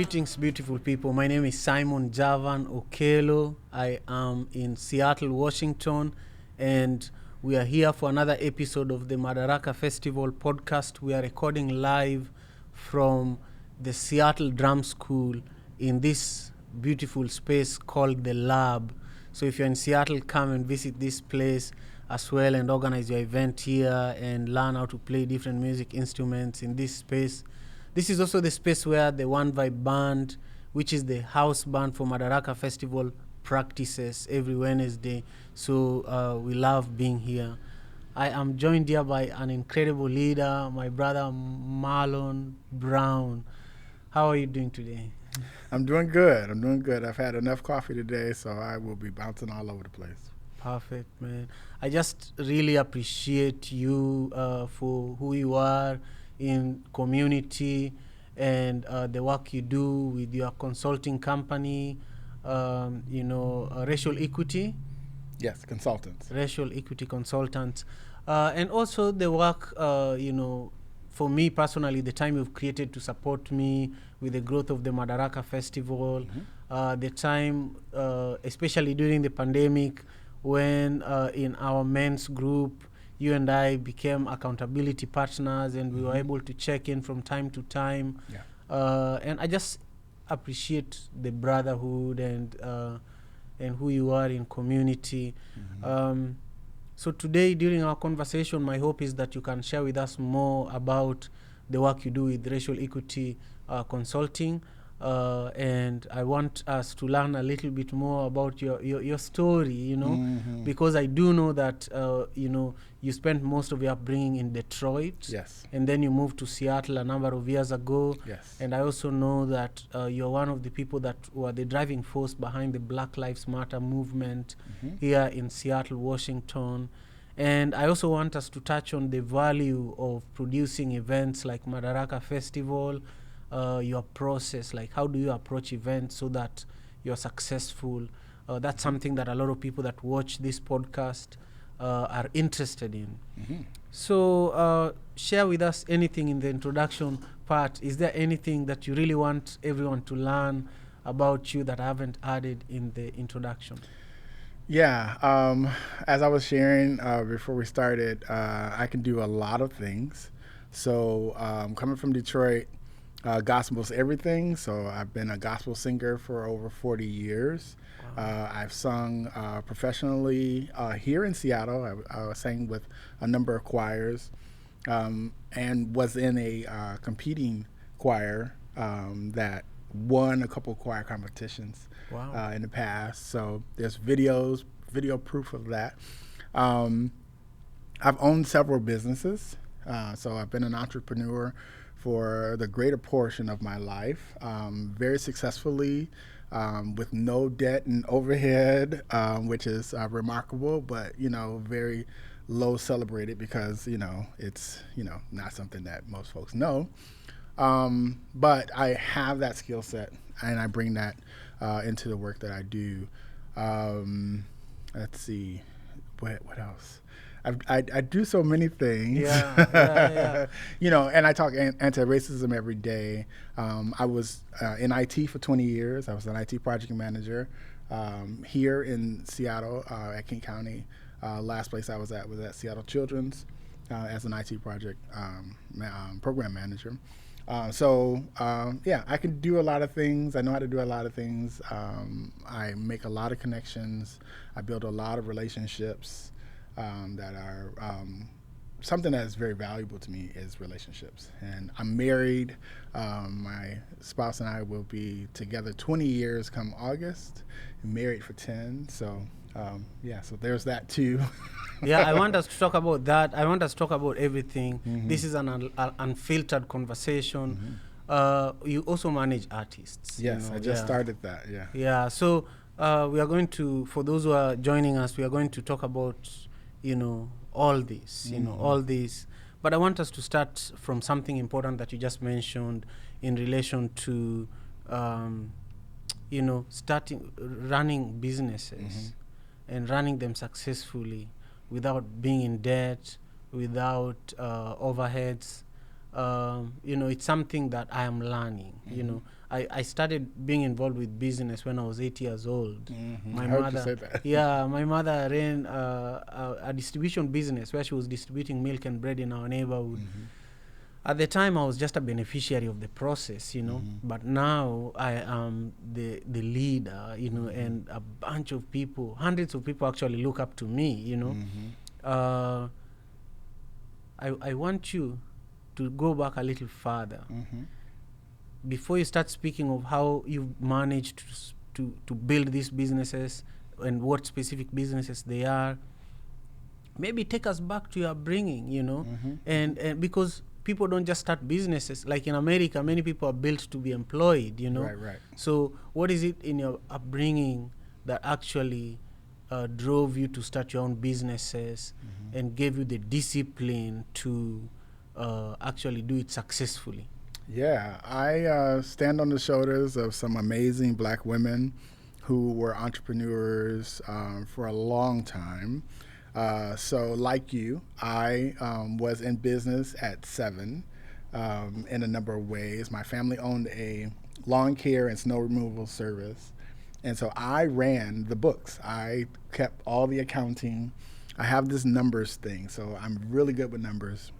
Greetings, beautiful people. My name is Simon Javan Okelo. I am in Seattle, Washington, and we are here for another episode of the Madaraka Festival podcast. We are recording live from the Seattle Drum School in this beautiful space called the Lab. So if you're in Seattle, come and visit this place as well and organize your event here and learn how to play different music instruments in this space. This is also the space where the One Vibe Band, which is the house band for Madaraka Festival, practices every Wednesday. So we love being here. I am joined here by an incredible leader, my brother Marlon Brown. How are you doing today? I'm doing good. I've had enough coffee today, so I will be bouncing all over the place. Perfect, man. I just really appreciate you for who you are in community and the work you do with your consulting company, racial equity. Yes, consultants. Racial equity consultants. And also the work, for me personally, the time you've created to support me with the growth of the Madaraka Festival, the time, especially during the pandemic, when in our men's group, you and I became accountability partners and we were able to check in from time to time. Yeah. And I just appreciate the brotherhood and who you are in community. So today, during our conversation, my hope is that you can share with us more about the work you do with racial equity consulting. And I want us to learn a little bit more about your story, because I do know that, you spent most of your upbringing in Detroit. Yes. And then you moved to Seattle a number of years ago. Yes. And I also know that you're one of the people that were the driving force behind the Black Lives Matter movement here in Seattle, Washington. And I also want us to touch on the value of producing events like Madaraka Festival, your process, like how do you approach events so that you're successful. That's something that a lot of people that watch this podcast are interested in. So share with us anything in the introduction part. Is there anything that you really want everyone to learn about you that I haven't added in the introduction? Yeah, as I was sharing before we started, I can do a lot of things. So coming from Detroit, gospel's everything. So I've been a gospel singer for over 40 years. Wow. I've sung professionally here in Seattle. I sang with a number of choirs and was in a competing choir that won a couple of choir competitions. Wow. In the past. So there's video proof of that. I've owned several businesses. So I've been an entrepreneur for the greater portion of my life, very successfully, with no debt and overhead, which is remarkable, but, very low celebrated because, it's, not something that most folks know. But I have that skill set and I bring that into the work that I do. Let's see, what else? I do so many things. Yeah. And I talk anti-racism every day. I was in IT for 20 years. I was an IT project manager here in Seattle at King County. Last place I was at Seattle Children's as an IT project program manager. I can do a lot of things. I know how to do a lot of things. I make a lot of connections. I build a lot of relationships. That are something that is very valuable to me is relationships. And I'm married. My spouse and I will be together 20 years come August, married for 10. So, so there's that too. Yeah, I want us to talk about that. I want us to talk about everything. This is an unfiltered conversation. You also manage artists. Yes, I just started that, yeah. Yeah, so we are going to, for those who are joining us, we are going to talk about all this, all this. But I want us to start from something important that you just mentioned in relation to, running businesses and running them successfully without being in debt, without overheads. It's something that I am learning. I started being involved with business when I was 8 years old. I heard you say that. Yeah, my mother ran a distribution business where she was distributing milk and bread in our neighborhood. At the time, I was just a beneficiary of the process, but now I am the leader, and a bunch of people, hundreds of people actually look up to me, I want you to go back a little further. Before you start speaking of how you've managed to build these businesses and what specific businesses they are, maybe take us back to your upbringing, and because people don't just start businesses. Like in America, many people are built to be employed, Right. So what is it in your upbringing that actually drove you to start your own businesses and gave you the discipline to actually do it successfully? Yeah, I stand on the shoulders of some amazing Black women who were entrepreneurs for a long time. So like you, I was in business at 7 in a number of ways. My family owned a lawn care and snow removal service. And so I ran the books. I kept all the accounting. I have this numbers thing, so I'm really good with numbers.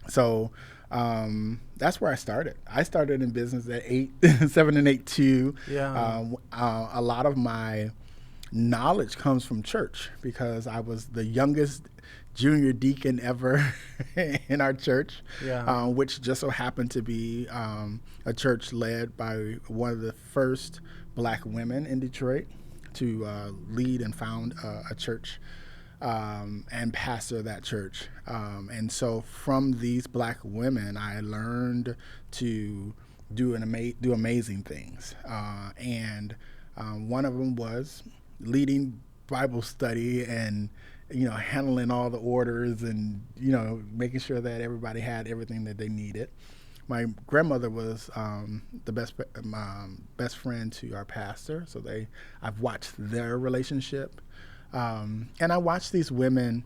So that's where I started. I started in business at 7 and 8 too. Yeah. A lot of my knowledge comes from church because I was the youngest junior deacon ever in our church, which just so happened to be a church led by one of the first Black women in Detroit to lead and found a church and pastor that church. And so from these Black women, I learned to do amazing things. And one of them was leading Bible study and handling all the orders and making sure that everybody had everything that they needed. My grandmother was the best friend to our pastor, so I've watched their relationship, and I watched these women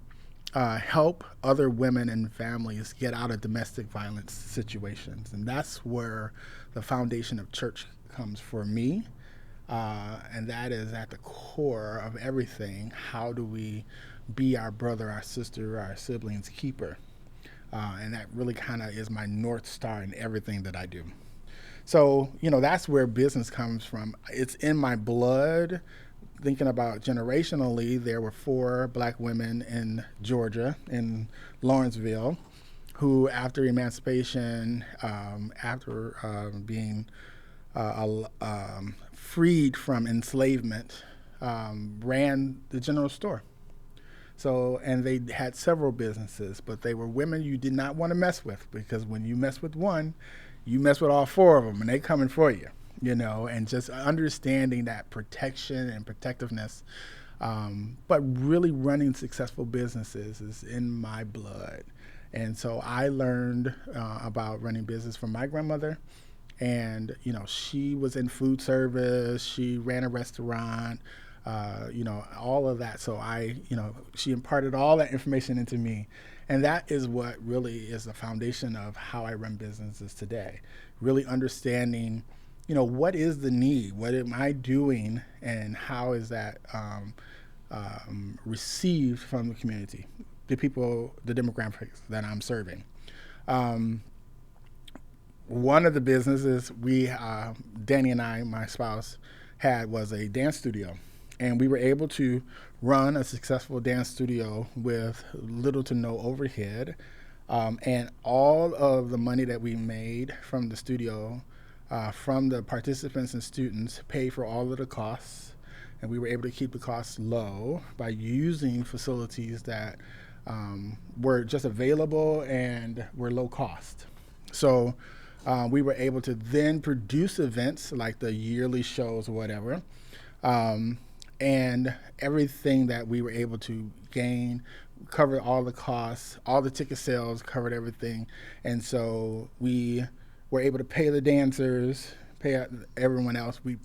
help other women and families get out of domestic violence situations, and that's where the foundation of church comes for me. And that is at the core of everything. How do we be our brother, our sister, our siblings' keeper? And that really kind of is my North Star in everything that I do. So, that's where business comes from. It's in my blood. Thinking about generationally, there were 4 Black women in Georgia, in Lawrenceville, who after emancipation, after being freed from enslavement, ran the general store. So, and they had several businesses, but they were women you did not want to mess with, because when you mess with one, you mess with all 4 of them, and they coming for you, and just understanding that protection and protectiveness. But really running successful businesses is in my blood. And so I learned about running business from my grandmother. And, she was in food service, she ran a restaurant, all of that. So she imparted all that information into me. And that is what really is the foundation of how I run businesses today. Really understanding, what is the need? What am I doing? And how is that received from the community, the people, the demographics that I'm serving? One of the businesses Danny and I, my spouse, had was a dance studio. And we were able to run a successful dance studio with little to no overhead. And all of the money that we made from the studio, from the participants and students, paid for all of the costs. And we were able to keep the costs low by using facilities that were just available and were low cost. So we were able to then produce events like the yearly shows or whatever. And everything that we were able to gain covered all the costs, all the ticket sales covered everything. And so we were able to pay the dancers, pay everyone else. We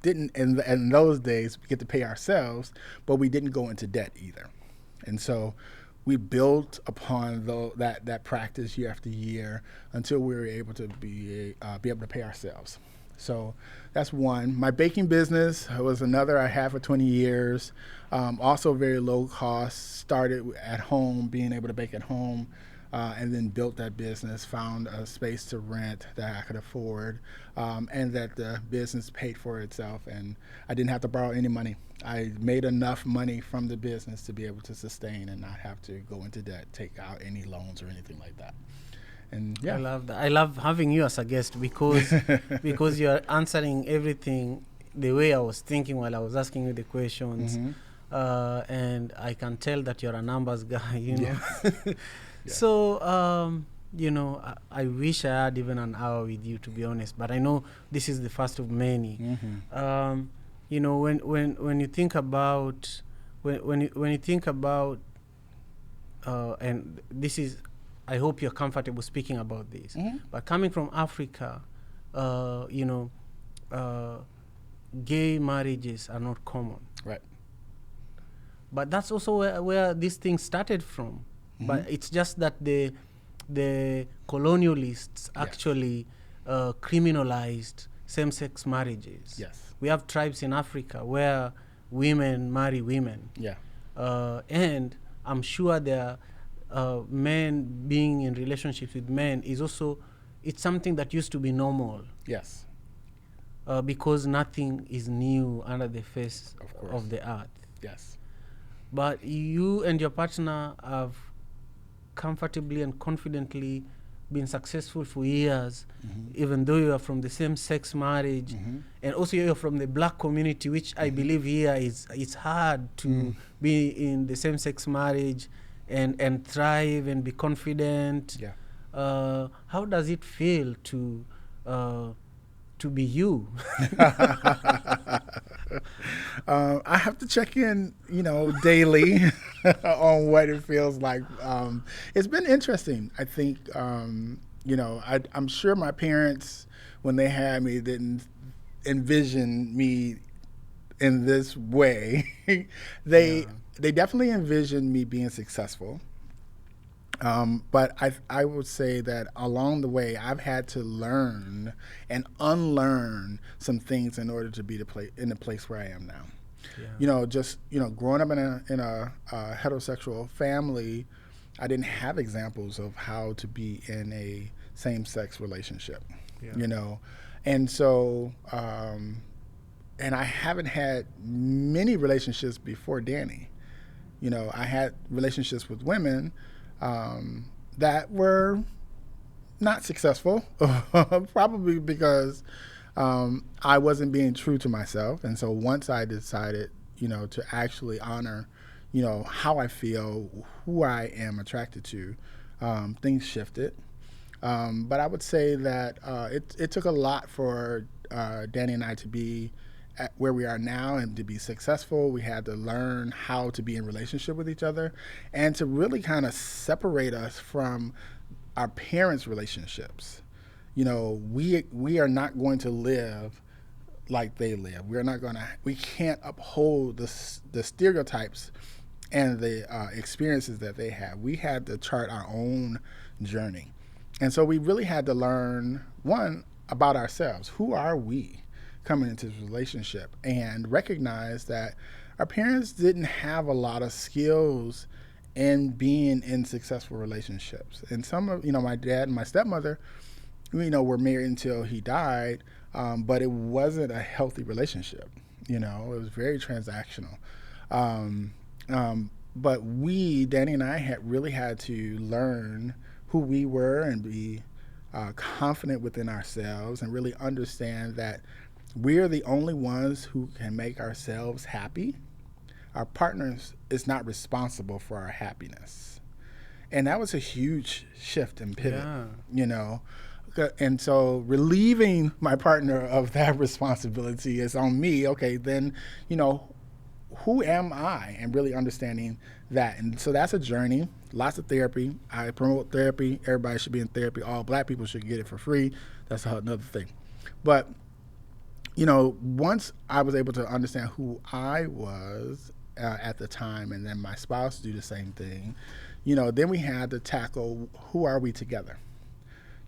didn't, in those days, get to pay ourselves, but we didn't go into debt either. And so we built upon that practice year after year until we were able to be able to pay ourselves. So that's one. My baking business was another I had for 20 years. Also very low cost. Started at home, being able to bake at home, and then built that business. Found a space to rent that I could afford, and that the business paid for itself, and I didn't have to borrow any money. I made enough money from the business to be able to sustain and not have to go into debt, take out any loans or anything like that. And yeah, I love that. I love having you as a guest because because you are answering everything the way I was thinking while I was asking you the questions, and I can tell that you're a numbers guy. You know, Yeah. so you know, I wish I had even an hour with you, to be honest. But I know this is the first of many. You know, when you think about when you think about and this is, I hope you're comfortable speaking about this. But coming from Africa, you know, gay marriages are not common. Right. But that's also where this thing started from. But it's just that the colonialists actually criminalized same-sex marriages. Yes. We have tribes in Africa where women marry women. Yeah. And I'm sure there are men being in relationships with men is also, it's something that used to be normal. Yes. Because nothing is new under the face of the earth. Yes. But you and your partner have comfortably and confidently been successful for years, even though you are from the same sex marriage, and also you're from the black community, which I believe here it's hard to be in the same sex marriage and thrive and be confident. Yeah. How does it feel to be you? I have to check in, you know, daily on what it feels like. It's been interesting. I think, you know, I'm sure my parents, when they had me, didn't envision me in this way. They definitely envisioned me being successful. But I would say that along the way, I've had to learn and unlearn some things in order to be in the place where I am now. Yeah. You know, just, you know, growing up in a heterosexual family, I didn't have examples of how to be in a same-sex relationship. Yeah. You know, and so and I haven't had many relationships before Danny. You know, I had relationships with women that were not successful, probably because I wasn't being true to myself. And so once I decided, you know, to actually honor, you know, how I feel, who I am attracted to, things shifted. But I would say that it took a lot for Danny and I to be at where we are now and to be successful. We had to learn how to be in relationship with each other and to really kind of separate us from our parents' relationships. You know, we are not going to live like they live. We can't uphold the stereotypes and the experiences that they have. We had to chart our own journey. And so we really had to learn, one, about ourselves. Who are we coming into this relationship? And recognize that our parents didn't have a lot of skills in being in successful relationships. And some of, you know, my dad and my stepmother, you know, were married until he died, but it wasn't a healthy relationship. You know, it was very transactional. But Danny and I really had to learn who we were and be confident within ourselves and really understand that we're the only ones who can make ourselves happy. Our partners is not responsible for our happiness. And that was a huge shift and pivot, you know. And so relieving my partner of that responsibility is on me. Okay, then, you know, who am I? And really understanding that. And so that's a journey, lots of therapy. I promote therapy. Everybody should be in therapy. All black people should get it for free. That's another thing. But, you know, once I was able to understand who I was at the time, and then my spouse do the same thing, you know, then we had to tackle who are we together,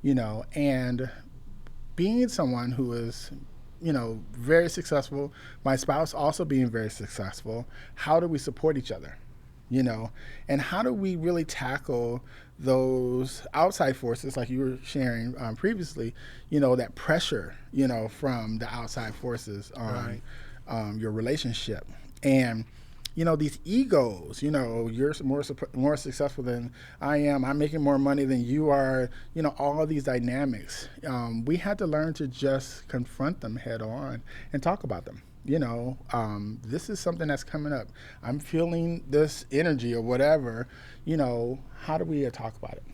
you know, and being someone who is, very successful, my spouse also being very successful, how do we support each other? And how do we really tackle those outside forces, like you were sharing previously, that pressure, from the outside forces on your relationship. And, these egos, you're more successful than I am, I'm making more money than you are, all of these dynamics. We had to learn to just confront them head on and talk about them. This is something that's coming up. I'm feeling this energy or whatever, how do we talk about it?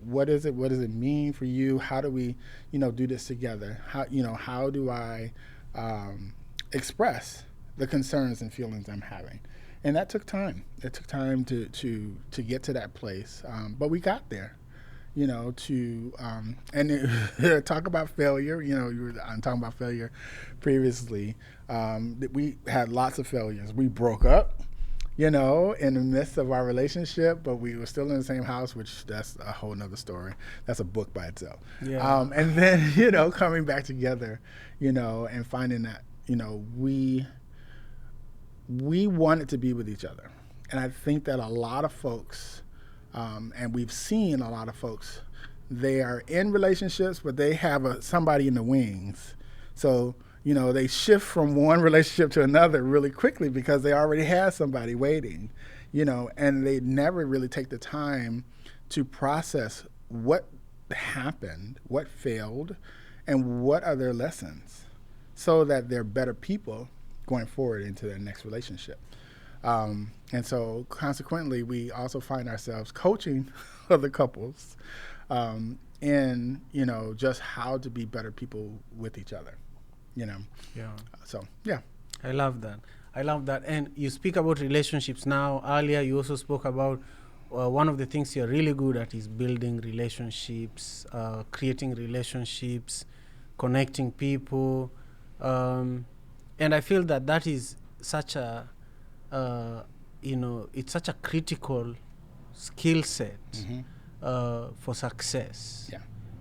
What is it? What does it mean for you? How do we, do this together? How do I express the concerns and feelings I'm having? And that took time. It took time to get to that place. But we got there. Talk about failure. I'm talking about failure previously. We had lots of failures. We broke up, in the midst of our relationship, but we were still in the same house, which that's a whole nother story. That's a book by itself. Yeah. And then, coming back together, and finding that, we wanted to be with each other. And I think that a lot of folks, and we've seen a lot of folks, they are in relationships, but they have somebody in the wings. So, they shift from one relationship to another really quickly because they already have somebody waiting, and they never really take the time to process what happened, what failed, and what are their lessons so that they're better people going forward into their next relationship. And so consequently, we also find ourselves coaching other couples in, just how to be better people with each other, Yeah. So, yeah. I love that. And you speak about relationships now. Earlier, you also spoke about one of the things you're really good at is building relationships, creating relationships, connecting people. And I feel that is such a, it's such a critical skill set for success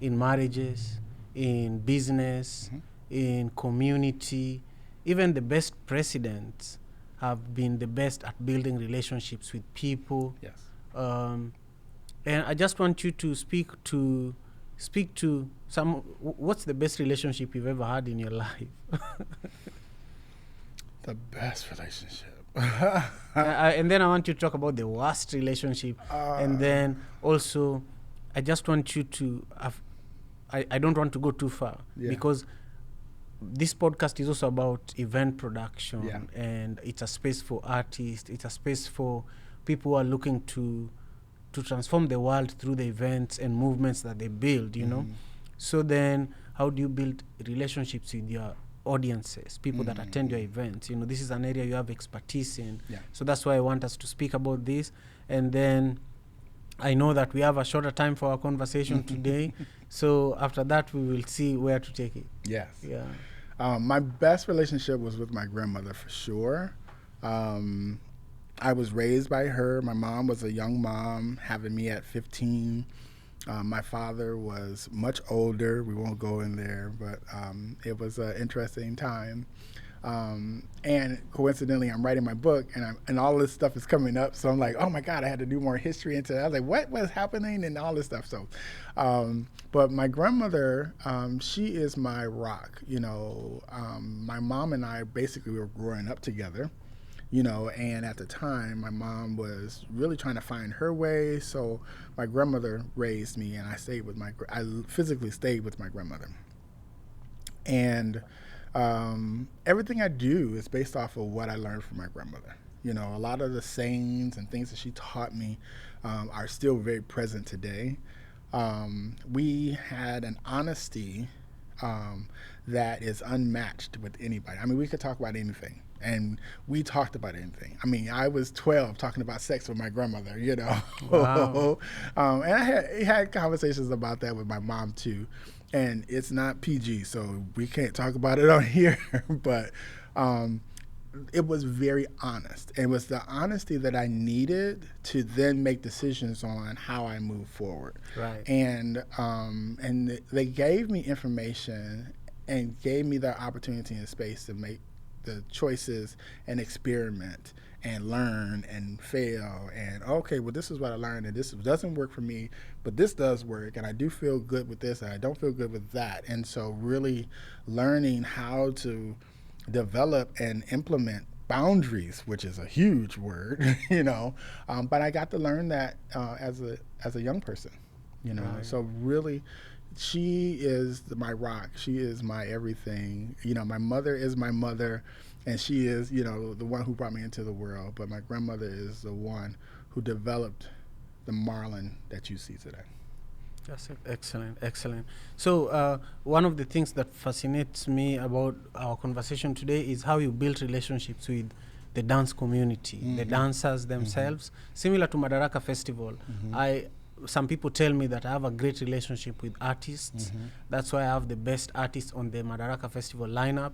in marriages, in business, in community. Even the best presidents have been the best at building relationships with people. Yes. And I just want you to speak to what's the best relationship you've ever had in your life? The best relationship. And then I want you to talk about the worst relationship. And then also, I just want you to I don't want to go too far because this podcast is also about event production, and it's a space for artists. It's a space for people who are looking to transform the world through the events and movements that they build, So then, how do you build relationships with your audiences, people that attend your events? This is an area you have expertise in. So that's why I want us to speak about this. And then I know that we have a shorter time for our conversation today. So after that, we will see where to take it. Yes. Yeah. My best relationship was with my grandmother for sure. I was raised by her. My mom was a young mom, having me at 15. My father was much older. We won't go in there, but it was an interesting time. And coincidentally, I'm writing my book, and all this stuff is coming up. So I'm like, oh my God, I had to do more history into that. I was like, what was happening and all this stuff. So, but my grandmother, she is my rock. My mom and I basically were growing up together. And at the time, my mom was really trying to find her way. So my grandmother raised me, and I physically stayed with my grandmother. And everything I do is based off of what I learned from my grandmother. A lot of the sayings and things that she taught me are still very present today. We had an honesty that is unmatched with anybody. I mean, we could talk about anything. And we talked about anything. I mean, I was 12 talking about sex with my grandmother, Wow. And I had conversations about that with my mom too. And it's not PG, so we can't talk about it on here. But it was very honest. It was the honesty that I needed to then make decisions on how I move forward. Right. And they gave me information and gave me the opportunity and space to make the choices and experiment and learn and fail, and okay, well, this is what I learned, and this doesn't work for me, but this does work, and I do feel good with this, and I don't feel good with that. And so really learning how to develop and implement boundaries, which is a huge word, but I got to learn that as a young person, Right. So really, she is my rock. She is my everything. My mother is my mother, and she is, the one who brought me into the world. But my grandmother is the one who developed the Marlon that you see today. That's excellent. So one of the things that fascinates me about our conversation today is how you build relationships with the dance community, the dancers themselves, similar to Madaraka Festival. Some people tell me that I have a great relationship with artists. That's why I have the best artists on the Madaraka Festival lineup.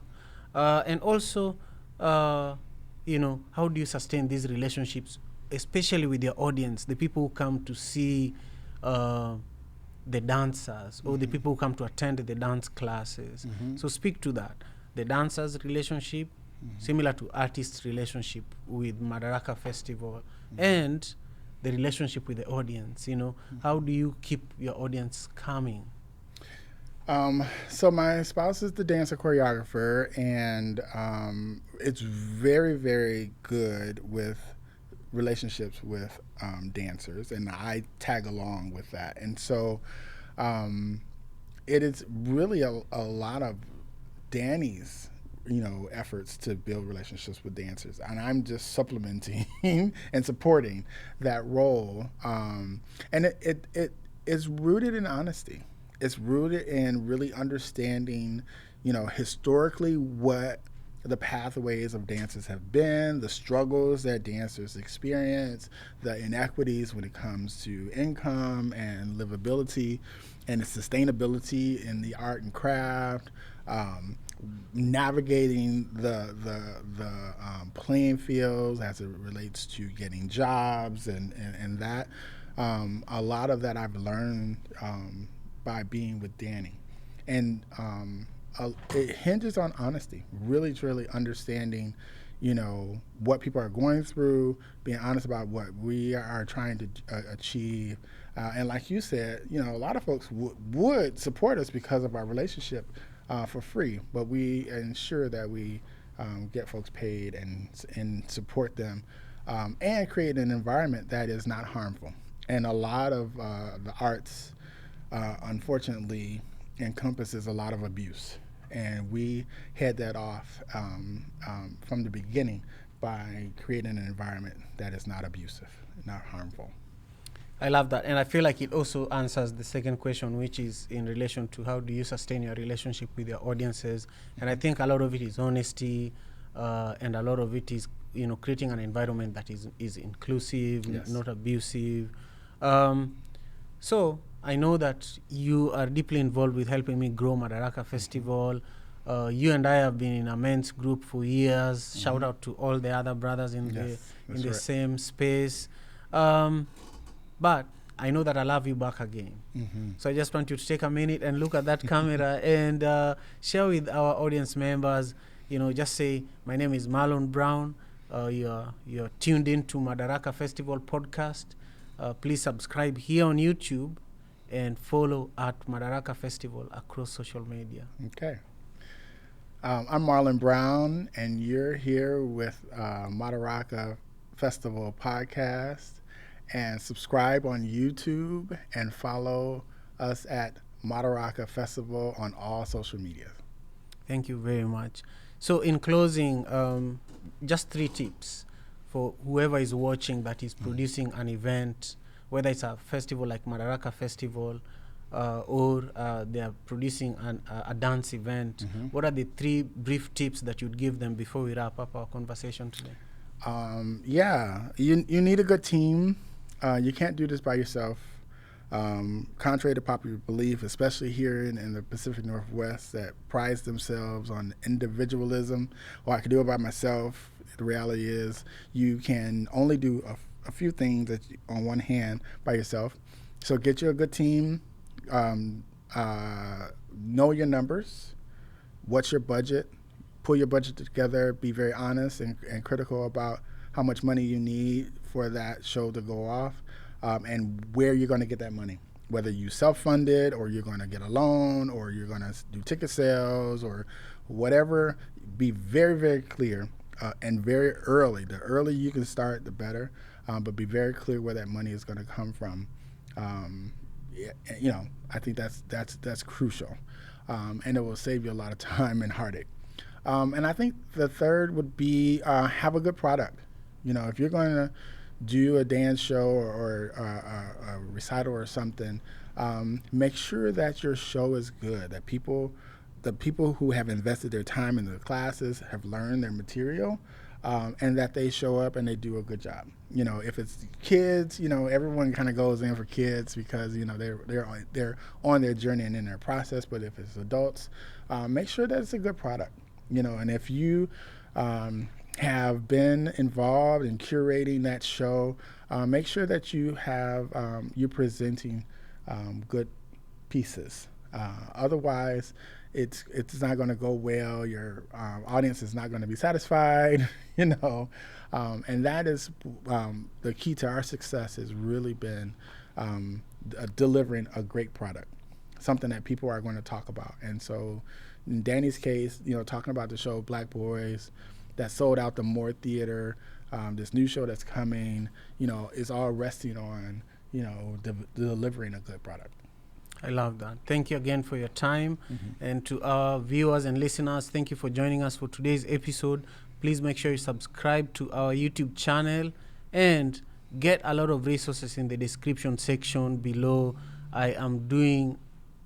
And also, how do you sustain these relationships, especially with your audience, the people who come to see the dancers or the people who come to attend the dance classes? So speak to that. The dancers' relationship, similar to artists' relationship with Madaraka Festival, and the relationship with the audience. How do you keep your audience coming? So my spouse is the dancer choreographer, and it's very, very good with relationships with dancers, and I tag along with that. And so it is really a lot of Danny's efforts to build relationships with dancers, and I'm just supplementing and supporting that role. And it is rooted in honesty. It's rooted in really understanding, historically what the pathways of dancers have been, the struggles that dancers experience, the inequities when it comes to income and livability, and the sustainability in the art and craft, navigating the playing fields as it relates to getting jobs and that. A lot of that I've learned by being with Danny. And it hinges on honesty, really, truly understanding, what people are going through, being honest about what we are trying to achieve. And like you said, a lot of folks would support us because of our relationship for free, but we ensure that we get folks paid and support them and create an environment that is not harmful. And a lot of the arts, unfortunately, encompasses a lot of abuse. And we head that off from the beginning by creating an environment that is not abusive, not harmful. I love that. And I feel like it also answers the second question, which is in relation to how do you sustain your relationship with your audiences. And I think a lot of it is honesty, and a lot of it is, creating an environment that is inclusive, Yes. not abusive. So I know that you are deeply involved with helping me grow Madaraka Festival. You and I have been in a men's group for years. Shout out to all the other brothers in the same space. But I know that I love you back again. So I just want you to take a minute and look at that camera and share with our audience members, just say, my name is Marlon Brown. You're tuned in to Madaraka Festival podcast. Please subscribe here on YouTube and follow at Madaraka Festival across social media. Okay. I'm Marlon Brown, and you're here with Madaraka Festival podcast. And subscribe on YouTube and follow us at Madaraka Festival on all social media. Thank you very much. So in closing, just 3 tips for whoever is watching that is producing an event, whether it's a festival like Madaraka Festival or they are producing a dance event. What are the 3 brief tips that you'd give them before we wrap up our conversation today? You need a good team. You can't do this by yourself. Contrary to popular belief, especially here in the Pacific Northwest, that prides themselves on individualism, or I can do it by myself. the reality is you can only do a few things on one hand by yourself. So get you a good team, know your numbers, what's your budget, pull your budget together, be very honest and critical about how much money you need for that show to go off, and where you're going to get that money. Whether you self-fund it or you're going to get a loan or you're going to do ticket sales or whatever, be very, very clear and very early. The earlier you can start, the better, but be very clear where that money is going to come from. I think that's crucial, and it will save you a lot of time and heartache. And I think the third would be have a good product. If you're going to do a dance show or a recital or something, make sure that your show is good, that the people who have invested their time in the classes have learned their material, and that they show up and they do a good job. If it's kids, everyone kind of goes in for kids because they're on their journey and in their process. But if it's adults, make sure that it's a good product. And if you have been involved in curating that show, make sure that you're presenting good pieces. Otherwise, it's not going to go well. Your audience is not going to be satisfied, and that is the key to our success has really been delivering a great product, something that people are going to talk about. And so in Danny's case, talking about the show Black Boys that sold out the Moore Theater, this new show that's coming, is all resting on, delivering a good product. I love that. Thank you again for your time. And to our viewers and listeners, thank you for joining us for today's episode. Please make sure you subscribe to our YouTube channel and get a lot of resources in the description section below. I am doing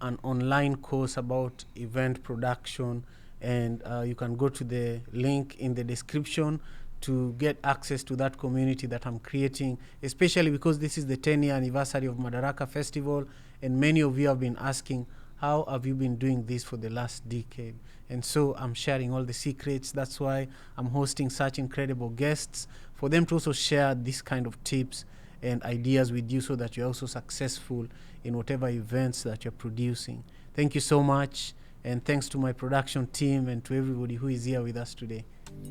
an online course about event production, and you can go to the link in the description to get access to that community that I'm creating, especially because this is the 10-year anniversary of Madaraka Festival, and many of you have been asking, how have you been doing this for the last decade? And so I'm sharing all the secrets. That's why I'm hosting such incredible guests, for them to also share this kind of tips and ideas with you so that you're also successful in whatever events that you're producing. Thank you so much, and thanks to my production team and to everybody who is here with us today.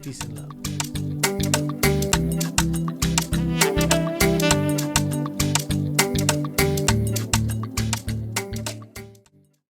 Peace and love.